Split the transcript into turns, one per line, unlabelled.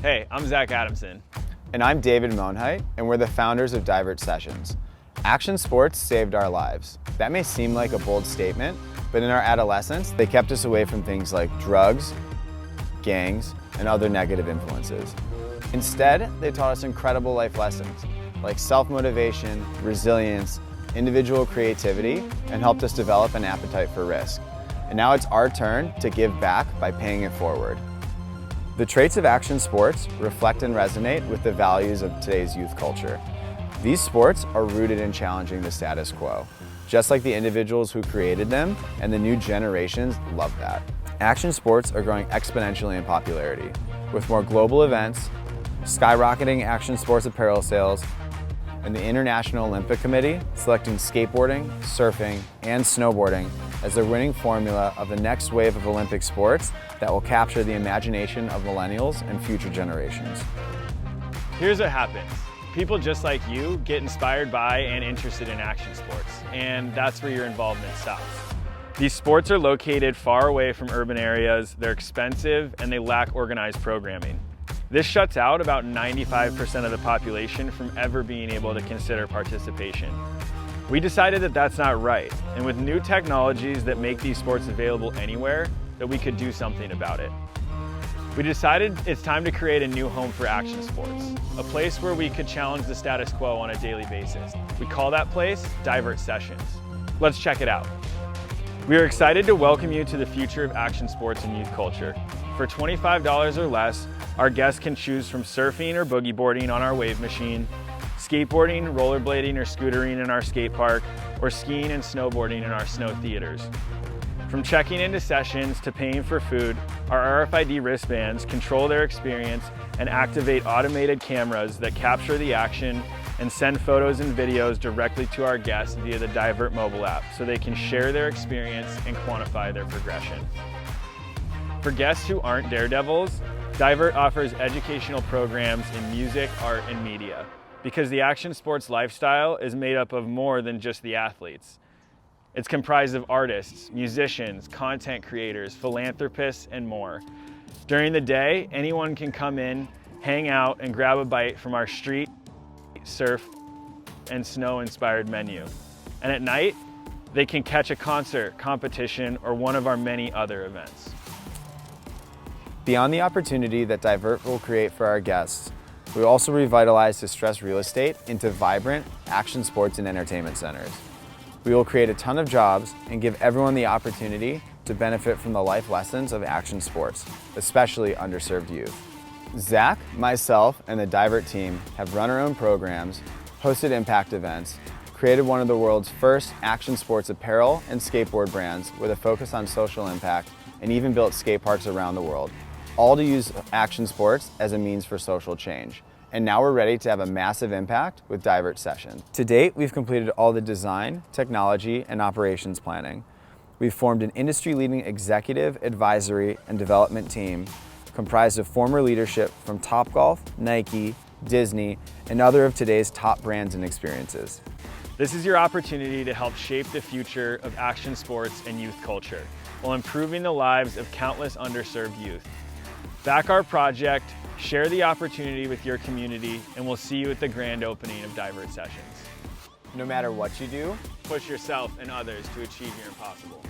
Hey, I'm Zach Adamson.
And I'm David Monheit, and we're the founders of DIVERTsessions. Action sports saved our lives. That may seem like a bold statement, but in our adolescence, they kept us away from things like drugs, gangs, and other negative influences. Instead, they taught us incredible life lessons like self-motivation, resilience, individual creativity, and helped us develop an appetite for risk. And now it's our turn to give back by paying it forward. The traits of action sports reflect and resonate with the values of today's youth culture. These sports are rooted in challenging the status quo, just like the individuals who created them, and the new generations love that. Action sports are growing exponentially in popularity, with more global events, skyrocketing action sports apparel sales, and the International Olympic Committee selecting skateboarding, surfing, and snowboarding as their winning formula of the next wave of Olympic sports that will capture the imagination of millennials and future generations.
Here's what happens. People just like you get inspired by and interested in action sports, and that's where your involvement stops. These sports are located far away from urban areas, they're expensive, and they lack organized programming. This shuts out about 95% of the population from ever being able to consider participation. We decided that that's not right, and with new technologies that make these sports available anywhere, that we could do something about it. We decided it's time to create a new home for action sports, a place where we could challenge the status quo on a daily basis. We call that place DIVERTsessions. Let's check it out. We are excited to welcome you to the future of action sports and youth culture. For $25 or less, our guests can choose from surfing or boogie boarding on our wave machine, skateboarding, rollerblading, or scootering in our skate park, or skiing and snowboarding in our snow theaters. From checking into sessions to paying for food, our RFID wristbands control their experience and activate automated cameras that capture the action and send photos and videos directly to our guests via the DIVERT mobile app so they can share their experience and quantify their progression. For guests who aren't daredevils, DIVERT offers educational programs in music, art, and media, because the action sports lifestyle is made up of more than just the athletes. It's comprised of artists, musicians, content creators, philanthropists, and more. During the day, anyone can come in, hang out, and grab a bite from our street, surf, and snow-inspired menu. And at night, they can catch a concert, competition, or one of our many other events.
Beyond the opportunity that DIVERT will create for our guests, we also revitalize distressed real estate into vibrant action sports and entertainment centers. We will create a ton of jobs and give everyone the opportunity to benefit from the life lessons of action sports, especially underserved youth. Zach, myself, and the DIVERT team have run our own programs, hosted impact events, created one of the world's first action sports apparel and skateboard brands with a focus on social impact, and even built skate parks around the world, all to use action sports as a means for social change. And now we're ready to have a massive impact with DIVERTsessions. To date, we've completed all the design, technology, and operations planning. We've formed an industry-leading executive, advisory, and development team comprised of former leadership from Topgolf, Nike, Disney, and other of today's top brands and experiences.
This is your opportunity to help shape the future of action sports and youth culture, while improving the lives of countless underserved youth. Back our project, share the opportunity with your community, and we'll see you at the grand opening of DIVERTsessions.
No matter what you do,
push yourself and others to achieve your impossible.